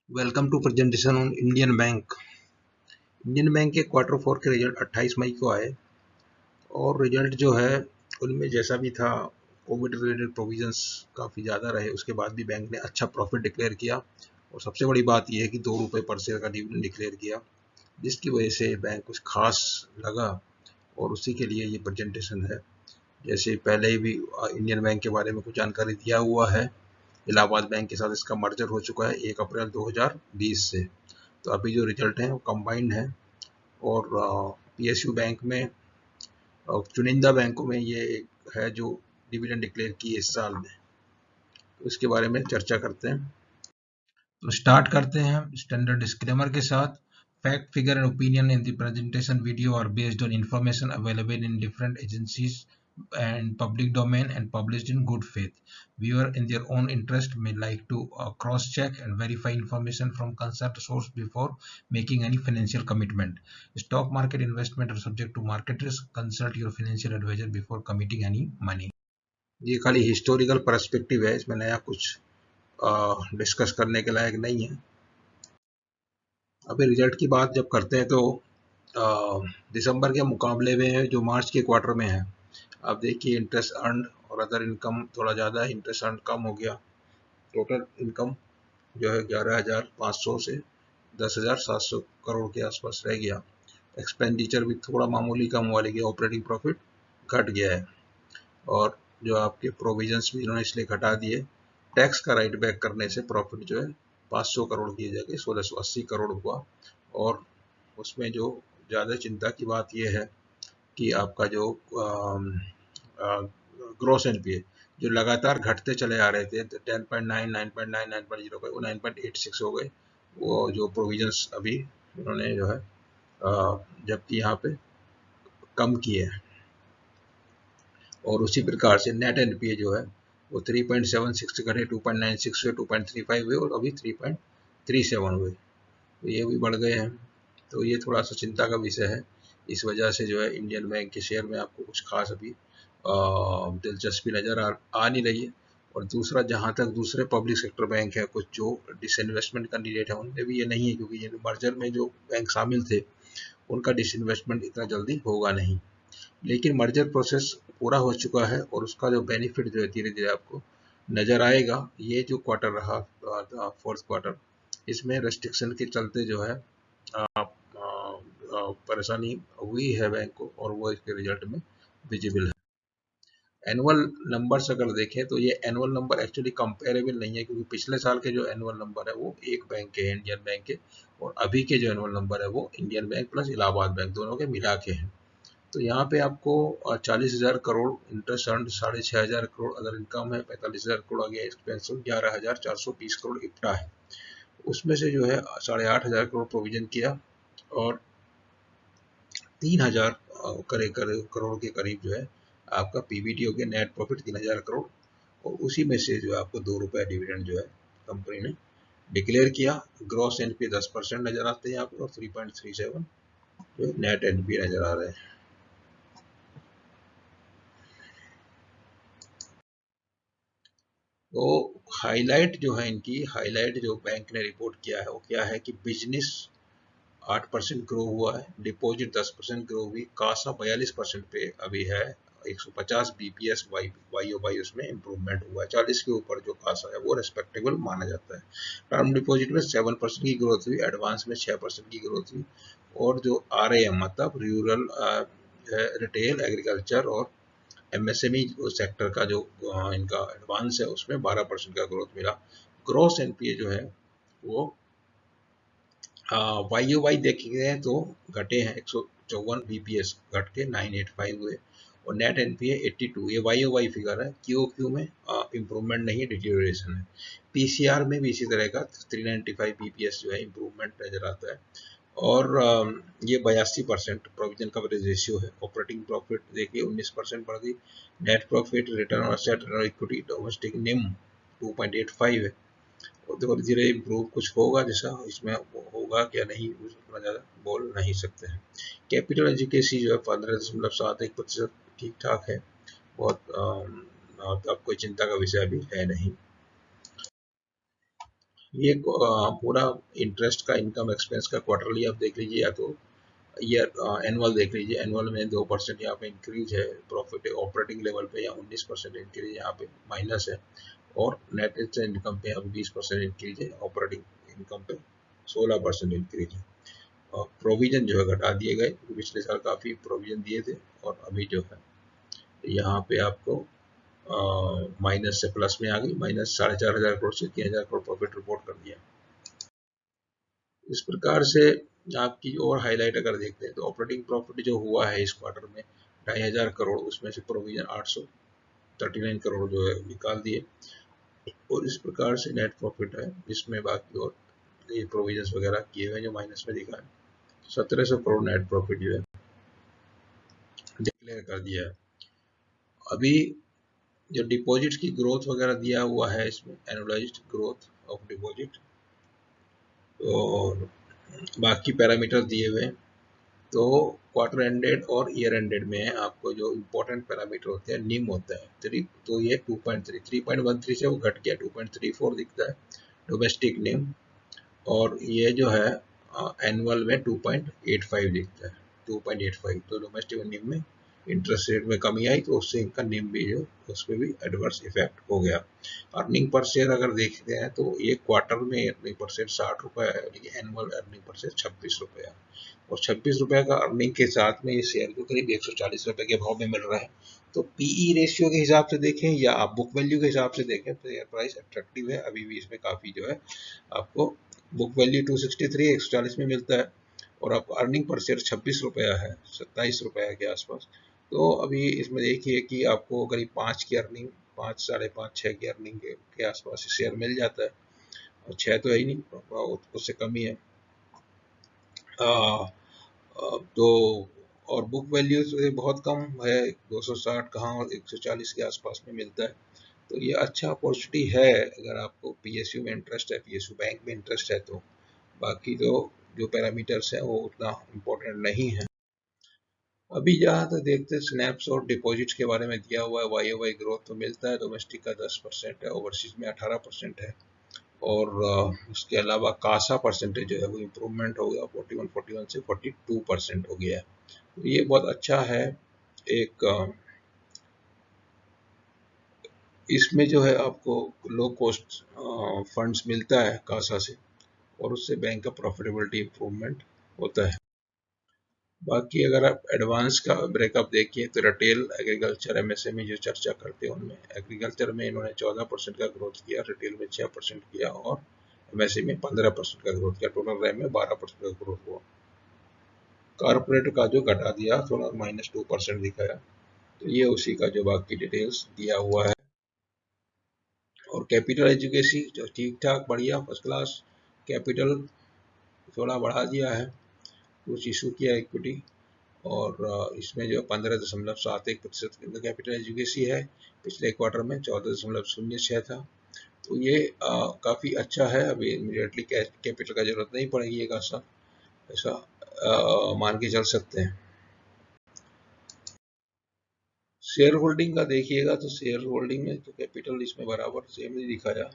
Welcome to presentation on Indian bank. Indian bank के quarter four के result 28 मई को आए और रिजल्ट जो है उनमें जैसा भी था, कोविड रिलेटेड प्रोविजंस काफ़ी ज़्यादा रहे। उसके बाद भी बैंक ने अच्छा प्रॉफिट डिक्लेयर किया और सबसे बड़ी बात यह है कि 2 रुपये पर शेयर का डिविडेंड डिक्लेयर किया, जिसकी वजह से बैंक कुछ खास लगा और उसी के लिए ये प्रेजेंटेशन है। जैसे पहले ही भी इंडियन बैंक के बारे में कुछ जानकारी दिया हुआ है। इलाहाबाद बैंक के साथ इसका मर्जर हो चुका है 1 अप्रैल 2020 से। तो अभी जो रिजल्ट हैं वो कंबाइंड है और पीएसयू बैंक में चुनिंदा बैंकों में ये है जो डिविडेंड डिक्लेयर किए इस साल में। तो इसके बारे में चर्चा करते हैं। तो स्टार्ट करते हैं स्टैंडर्ड डिस्क्लेमर के साथ। Fact, figure and opinion in the presentation video are based on information available in different agencies and public domain and published in good faith. Viewer in their own interest may like to cross-check and verify information from concerned source before making any financial commitment. Stock market investment are subject to market risk. Consult your financial advisor before committing any money. ये खाली historical perspective है, इसमें नया कुछ discuss करने के लायक नहीं है। अभी रिजल्ट की बात जब करते हैं तो दिसंबर के मुकाबले में जो मार्च के क्वार्टर में है, आप देखिए इंटरेस्ट अर्न और अदर इनकम थोड़ा ज़्यादा है, इंटरेस्ट अर्न कम हो गया। टोटल इनकम जो है 11,500 से 10,700 करोड़ के आसपास रह गया। एक्सपेंडिचर भी थोड़ा मामूली कम हुआ, लेकिन ऑपरेटिंग प्रॉफिट घट गया है और जो आपके प्रोविजंस भी इन्होंने इसलिए घटा दिए। टैक्स का राइट बैक करने से प्रॉफिट जो है 500 करोड़ की जगह 1680 करोड़ हुआ। और उसमें जो ज़्यादा चिंता की बात यह है कि आपका जो ग्रॉस एनपीए जो लगातार घटते चले आ रहे थे, 10.9, 9.9, 9.05, वो 9.86 हो गए। वो जो प्रोविजंस अभी उन्होंने जो है जबकि यहाँ पे कम किए हैं। और उसी प्रकार से नेट एनपीए जो है वो 3.76 से घटे 2.96 हुए, 2.35 हुए और अभी 3.37 हुए। तो ये भी बढ़ गए हैं। तो ये थोड़ा सा चिंता का विषय है। इस वजह से जो है इंडियन बैंक के शेयर में आपको कुछ खास अभी दिलचस्पी नज़र आ नहीं रही है। और दूसरा, जहाँ तक दूसरे पब्लिक सेक्टर बैंक है, कुछ जो डिसइन्वेस्टमेंट कैंडिडेट है, उनमें भी ये नहीं है, क्योंकि ये मर्जर में जो बैंक शामिल थे उनका डिसइन्वेस्टमेंट इतना जल्दी होगा नहीं। लेकिन मर्जर प्रोसेस पूरा हो चुका है और उसका जो बेनिफिट जो है धीरे धीरे आपको नज़र आएगा। ये जो क्वार्टर रहा, फोर्थ क्वार्टर, इसमें रेस्ट्रिक्शन के चलते जो है परेशानी हुई है बैंक को और वो इसके रिजल्ट में विजिबल है। एनुअल नंबर्स अगर देखें तो ये एनुअल नंबर एक्चुअली कंपेरेबल नहीं है, क्योंकि पिछले साल के जो एनुअल नंबर है वो एक बैंक के हैं, इंडियन बैंक के, और अभी के जो एनुअल नंबर है वो Indian bank plus Allahabad bank दोनों के मिला के हैं। तो यहाँ पे आपको 40,000 crore interest earn, 6,500 crore other income है, 45,000 करोड़ आगे एक्सपेंस, 11,420 करोड़ इफ्टा है। उसमें से जो है 8,500 करोड़ प्रोविजन किया और 3,000 करोड़ के करीब जो है आपका पीबीटी हो गया, नेट प्रॉफिट 3,000 करोड़। और उसी में से जो आपको 2 रुपये डिविडेंड जो है कंपनी ने डिक्लेयर किया। ग्रॉस एनपीए 10% नजर आते हैं यहाँ पे और 3.37 जो नेट एनपीए नजर आ रहे हैं। तो हाईलाइट जो है इनकी, हाईलाइट जो बैंक ने रिपोर्ट किया है वो क्या है कि बिजनेस 8% ग्रो हुआ है, डिपॉजिट 10% ग्रो हुई, कासा 42% पे अभी है, 150 बीपीएस वाई उसमें इम्प्रूवमेंट हुआ है। 40 के ऊपर जो कासा है वो रेस्पेक्टेबल माना जाता है। टर्म डिपॉजिट में 7% की ग्रोथ हुई, एडवांस में 6% की ग्रोथ हुई और जो आरएएम मतलब रूरल रिटेल एग्रीकल्चर और एमएसएमई सेक्टर का जो इनका एडवांस है उसमें 12% का ग्रोथ मिला। ग्रॉस एनपीए जो है वो वाई ओ वाई देखेंगे तो घटे हैं, 154 बीपीएस घट के 985 हुए और नेट एनपीए 82। ये वाई ओ वाई फिगर है, क्यू क्यू में इम्प्रूवमेंट नहीं है, डिटीरियोरेशन है। पीसीआर में भी इसी तरह का 395 बीपीएस जो है इम्प्रूवमेंट नजर आता है। और ये 82% प्रोविजन कवरेज रेशियो है। ऑपरेटिंग प्रॉफिट देखिए 19% बढ़ गई। Net profit, return on asset और इक्विटी, डोमेस्टिक निम 2.85 है। और धीरे धीरे इम्प्रूव कुछ होगा, जैसा इसमें होगा क्या नहीं उतना ज़्यादा बोल नहीं सकते हैं। कैपिटल एजुकेसी जो है 15.71% ठीक ठाक है, बहुत अब कोई चिंता का विषय अभी है नहीं। ये पूरा इंटरेस्ट का इनकम एक्सपेंस का क्वार्टरली आप देख लीजिए, या तो ईयर एनुअल देख लीजिए। एनुअल में 2% यहाँ पे इंक्रीज है प्रॉफिट ऑपरेटिंग लेवल पे, या 19% इंक्रीज यहाँ पे माइनस है। और नेट इंटरेस्ट इनकम पे अब 20% इंक्रीज है, ऑपरेटिंग इनकम पे 16% इंक्रीज है। और प्रोविजन जो है घटा दिए गए, पिछले साल काफ़ी प्रोविजन दिए थे, और अभी जो है यहाँ पे आपको माइनस से प्लस में आ गई, माइनस 4,500 करोड़ से 3,000 करोड़ प्रॉफिट रिपोर्ट कर दिया। इस प्रकार से आपकी और हाईलाइट अगर देखते हैं तो ऑपरेटिंग प्रॉफिट जो हुआ है इस क्वार्टर में 2,500 करोड़, उसमें से प्रोविजन 839 करोड़ जो है निकाल दिए, और इस प्रकार से नेट प्रॉफिट है इसमें बाकी और ये प्रोविजन वगैरह किए हुए जो माइनस में दिखा है, 1,700 करोड़ नेट प्रॉफिट जो है डिक्लेयर कर दिया है। अभी जो डिपॉजिट की ग्रोथ वगैरह दिया हुआ है इसमें, एनुअलाइज्ड ग्रोथ ऑफ डिपॉजिट और बाकी पैरामीटर दिए हुए हैं। तो क्वार्टर एंडेड और ईयर एंडेड में आपको जो इम्पोर्टेंट पैरामीटर होते हैं, निम होता है 3, तो ये 3.13 से वो घट गया 2.34 दिखता है डोमेस्टिक निम, और ये जो है एनुअल में 2.85 दिखता है 2.85। तो डोमेस्टिक निम में इंटरेस्ट रेट में कमी आई, तो उससे इनका निम भी जो उस पर भी एडवर्स इफेक्ट हो गया। अर्निंग पर शेयर अगर देखते हैं तो ये क्वार्टर में अर्निंग पर शेयर 60 रुपये है, लेकिन एनुअल अर्निंग पर शेयर 26 रुपये है, और 26 रुपये का अर्निंग के साथ में ये शेयर को करीब 140 रुपये के भाव में मिल रहा है। तो पीई रेशियो के हिसाब से देखें या आप बुक वैल्यू के हिसाब से देखें तो शेयर प्राइस अट्रैक्टिव है। अभी भी इसमें काफ़ी जो है आपको बुक वैल्यू 263 140 में मिलता है, और आपको अर्निंग पर शेयर 26 रुपया है, 27 रुपये के आसपास। तो अभी इसमें देखिए कि आपको करीब 5 की अर्निंग, 5 साढ़े 5 6 की अर्निंग के आसपास शेयर मिल जाता है, और 6 तो है ही नहीं, उससे कम ही है। तो और बुक वैल्यू से बहुत कम है, 260 कहाँ और 140 के आसपास में मिलता है। तो ये अच्छा अपॉर्चुनिटी है अगर आपको पीएसयू में इंटरेस्ट है, पीएसयू बैंक में इंटरेस्ट है। तो बाकी तो जो पैरामीटर्स हैं वो उतना इम्पोर्टेंट नहीं है। अभी जहाँ तक देखते हैं स्नैप्स और डिपॉजिट्स के बारे में दिया हुआ है, वाई ग्रोथ तो मिलता है, डोमेस्टिक का 10% है, ओवरसीज में 18% है, और उसके अलावा कासा परसेंटेज जो है वो इम्प्रूवमेंट हो गया, 41 से 42% हो गया है। तो ये बहुत अच्छा है। एक इसमें जो है आपको लो कॉस्ट फंड्स मिलता है कासा से, और उससे बैंक का प्रॉफिटेबिलिटी इम्प्रूवमेंट होता है। बाकी अगर आप एडवांस का ब्रेकअप देखिए तो रिटेल, एग्रीकल्चर, एमएसएमई जो चर्चा करते हैं उनमें एग्रीकल्चर में इन्होंने 14% का ग्रोथ किया, रिटेल में 6% किया, और एमएसएमई में 15% का ग्रोथ किया, टोटल रैम में 12% का ग्रोथ हुआ। कारपोरेट का जो घटा दिया थोड़ा -2% दिखाया। तो ये उसी का जो बाकी डिटेल्स दिया हुआ है। और कैपिटल एजुकेसी जो ठीक ठाक बढ़िया फर्स्ट क्लास कैपिटल थोड़ा बढ़ा दिया है, कुछ इशू किया इक्विटी, और इसमें जो 15.71% के अंदर कैपिटल एजुकेसी है, पिछले क्वार्टर में 14.06 था। तो ये काफ़ी अच्छा है। अभी इमीडिएटली कैपिटल का जरूरत नहीं पड़ेगी, एक ऐसा मान के चल सकते हैं। शेयर होल्डिंग का देखिएगा तो शेयर होल्डिंग में तो कैपिटल इसमें बराबर सेम नहीं दिखाया,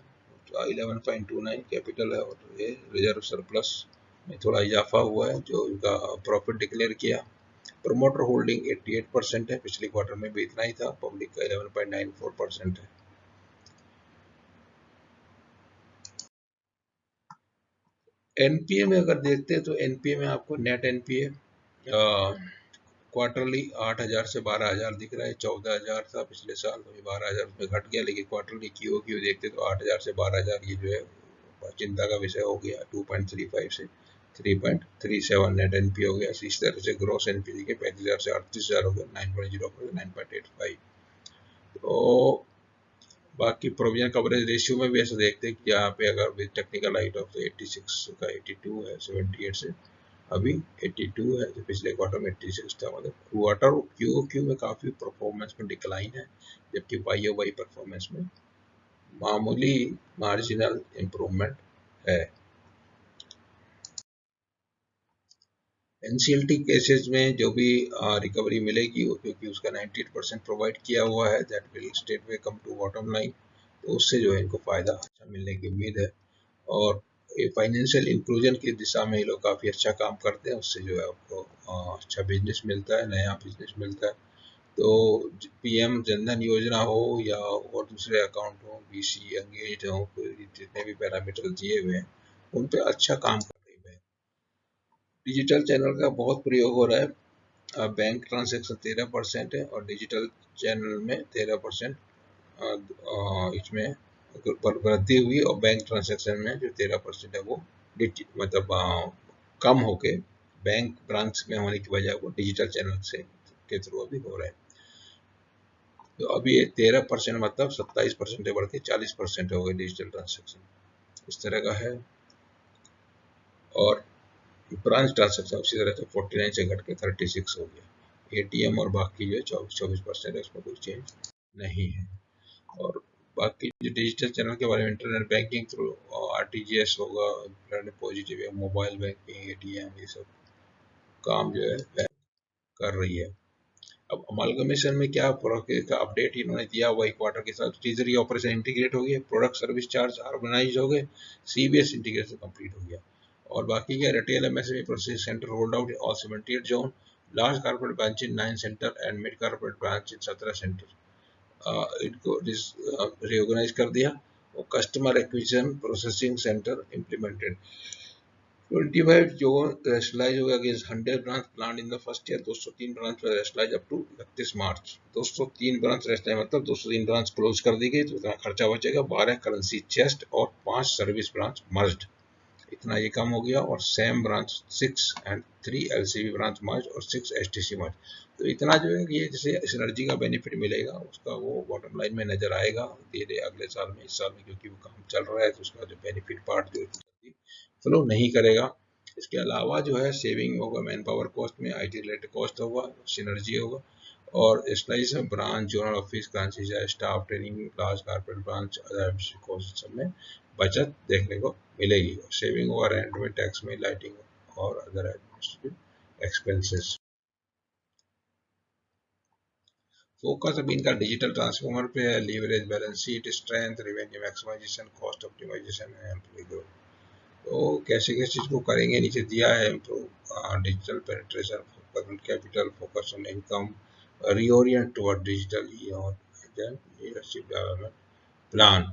11.29 कैपिटल है, और ये रिजर्व सरप्लस में थोड़ा इजाफा हुआ है जो इनका प्रॉफिट डिक्लेयर किया। प्रमोटर होल्डिंग 88% है, पिछले क्वार्टर में भी इतना ही था। पब्लिक का 11.94% है। एनपीए में अगर देखते हैं तो एनपीए में आपको नेट एनपीए क्वार्टरली 8,000 से 12,000 दिख रहा है। 14,000 था पिछले साल, अभी 12,000 में घट गया, लेकिन क्वार्टरली क्यू देखते तो 8,000 से 12,000 ये जो है चिंता का विषय हो गया। 2.35 से 3.37 नेट एनपी हो गया। इस तरह से ग्रोस एनपी के 35,000 से 38,000 हो गया, 9.0 9.85। तो बाकी प्रोविजन कवरेज रेशियो में भी ऐसा देखते हैं कि यहाँ पे अगर विद टेक्निकल राइट ऑफ 86 का 82 है, 78 से अभी 82 है, जो पिछले क्वार्टर में 86 था। मतलब क्वार्टर क्यू में काफ़ी परफॉर्मेंस में डिक्लाइन है, जबकि वाई परफॉर्मेंस में मामूली मार्जिनल इम्प्रूवमेंट है। एनसीएलटी केसेस में जो भी रिकवरी मिलेगी वो, क्योंकि उसका 98% प्रोवाइड किया हुआ है, that will state way come to bottom line, तो उससे जो है इनको फ़ायदा अच्छा मिलने की उम्मीद है। और ये फाइनेंशियल इंक्लूजन की दिशा में ये लोग काफ़ी अच्छा काम करते हैं। उससे जो है आपको अच्छा बिजनेस मिलता है, नया बिजनेस मिलता है। तो पीएम जनधन योजना हो या और दूसरे अकाउंट हो, बीसी एंगेज हो, जितने भी पैरामीटर दिए हुए हैं उन पे अच्छा काम कर रही है। डिजिटल चैनल का बहुत प्रयोग हो रहा है। बैंक ट्रांजैक्शन 13% है और डिजिटल चैनल में 13% इसमें वृद्धि हुई और बैंक ट्रांजैक्शन में जो 13% है वो मतलब कम होके बैंक ब्रांच में होने की वजह वो डिजिटल चैनल से के थ्रू अभी हो रहे हैं। तो अभी 13% मतलब 27% बढ़ के 40% हो गए डिजिटल ट्रांजैक्शन, इस तरह का है। और ब्रांच ट्रांजैक्शन उसी तरह से 49 से घट के 36 हो गया। एटीएम और बाकी जो है 24% है, उसमें कोई चेंज नहीं है। और बाकी जो डिजिटल चैनल के बारे में इंटरनेट बैंकिंग थ्रू आरटीजीएस होगा, इंटरनेट पॉजिटिव है, मोबाइल बैंकिंग, एटीएम, ये सब काम जो है कर रही है। अब अमालगमेशन में क्या का अपडेट इन्होंने दिया, वही क्वार्टर के साथ ट्रेजरी ऑपरेशन इंटीग्रेट हो गया, प्रोडक्ट सर्विस चार्ज हार्मोनाइज हो गए, सीबीएस इंटीग्रेशन कंप्लीट हो गया। और बाकी क्या retail MSME process centre rolled out all 78 zone, large corporate branch in 9 centre and mid corporate branch in 17 centre. इनको रिओर्गेनाइज कर दिया और customer acquisition processing centre implemented. 25 जो rationalize हो गया against 100 branch plan in the first year. 203 branch rationalize up to 31 March. 203 branch rationalize मतलब 203 branch close कर दी गई, तो इतना खर्चा बचेगा। 12 करेंसी चेस्ट और 5 सर्विस ब्रांच मर्ज्ड, इतना ये कम हो गया। और same branch 6 and 3 LCB branch merge और 6 एसटीसी मर्ज। तो इतना जो है ये जैसे सिनर्जी का बेनिफिट मिलेगा उसका वो बॉटम लाइन में नजर आएगा धीरे अगले साल में, इस साल में क्योंकि वो काम चल रहा है तो उसका जो बेनिफिट पार्ट जो फ्लो नहीं करेगा। इसके अलावा जो है सेविंग होगा मैन पावर कॉस्ट में, आईटी रिलेटेड कॉस्ट होगा, सिनर्जी होगा। और slice branch zonal office branches है, staff training, large corporate branch, other cost सब में बचत देखने को मिलेगी। सेविंग होगा रेंट में, टैक्स में, लाइटिंग और अदर एडमिनिस्ट्रेटिव एक्सपेंसेस। फोकस अभी इनका डिजिटल ट्रांसफॉर्मर पे है, leverage balance sheet strength, revenue maximisation, cost optimisation and employ growth. तो कैसे कैसे चीज को करेंगे नीचे दिया है। Improve digital penetration, working capital, focus on income, reorient toward digital और लीडरशिप डेवलपमेंट प्लान।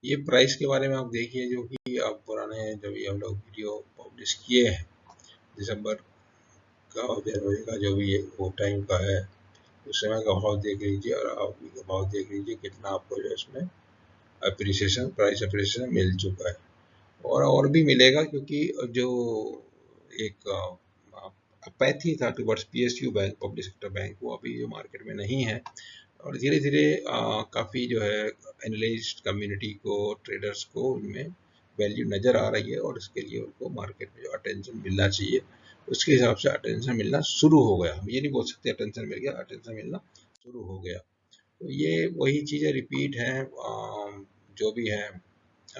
ये प्राइस के बारे में आप देखिए, जो कि आप पुराने जब ये हम लोग वीडियो पब्लिश किए हैं दिसंबर का जनवरी का जो भी वो टाइम का है, उस समय का भाव देख लीजिए और अभी का भाव देख लीजिए कितना आपको जो इसमें अप्रिसिएशन, प्राइस अप्रिसिएशन मिल चुका है। और भी मिलेगा क्योंकि जो एक अपैथी था towards PSU bank, public sector bank, वो अभी जो मार्केट में नहीं है। और धीरे धीरे काफ़ी जो है एनालिस्ट कम्युनिटी को, ट्रेडर्स को उनमें वैल्यू नज़र आ रही है और इसके लिए उनको मार्केट में जो अटेंशन मिलना चाहिए उसके हिसाब से अटेंशन मिलना शुरू हो गया। हम ये नहीं बोल सकते अटेंशन मिल गया, अटेंशन मिलना शुरू हो गया। तो ये वही चीज़ें रिपीट हैं जो भी है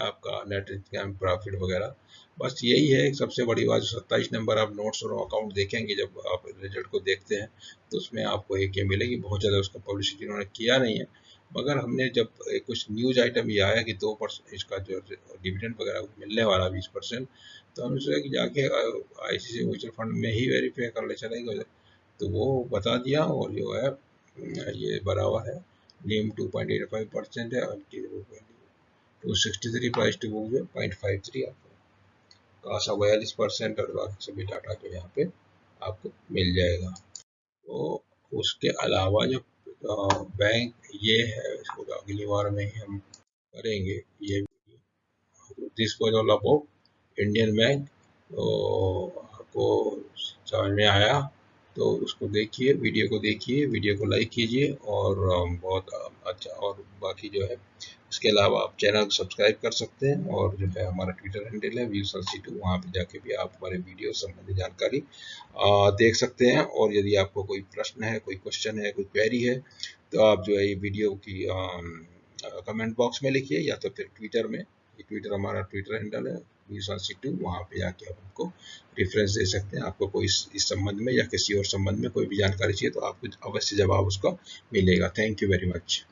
आपका नेट इनकम, प्रॉफिट वगैरह। बस यही है एक सबसे बड़ी बात। 27 नंबर आप नोट्स और अकाउंट देखेंगे जब आप रिजल्ट को देखते हैं तो उसमें आपको एक ये मिलेगी। बहुत ज़्यादा उसका पब्लिसिटी उन्होंने किया नहीं है, मगर हमने जब कुछ न्यूज़ आइटम ये आया कि 2% इसका जो डिविडेंड वगैरह मिलने वाला 20%, तो हमने सोचा कि जाके आईसीसी म्यूचुअल फंड में ही वेरीफाई कर ले चलेंगे। तो वो बता दिया और जो है ये बराबर है, नीम 2.85% है और 263 प्राइस टू बुक जो 0.53 आपको कासा 42% और बाकी सभी डाटा जो यहाँ पे आपको मिल जाएगा। तो उसके अलावा जो बैंक ये है, इसको अगली बार में ही हम करेंगे। ये this was all about Indian bank. तो आपको समझ में आया तो उसको देखिए, वीडियो को देखिए, वीडियो को लाइक कीजिए और बहुत अच्छा। और बाकी जो है इसके अलावा आप चैनल को सब्सक्राइब कर सकते हैं और जो है हमारा ट्विटर हैंडल है VSLC2, वहाँ पे जाके भी आप हमारे वीडियो संबंधी जानकारी देख सकते हैं। और यदि आपको कोई प्रश्न है, कोई क्वेश्चन है, कोई क्वेरी है, तो आप जो है ये वीडियो की कमेंट बॉक्स में लिखिए या तो फिर ट्विटर में। ट्विटर हमारा ट्विटर हैंडल है VSLC2, वहाँ पे जाके आप हमको रेफरेंस दे सकते हैं। आपको कोई इस संबंध में या किसी और संबंध में कोई भी जानकारी चाहिए तो आपको अवश्य जवाब उसका मिलेगा। Thank you very much.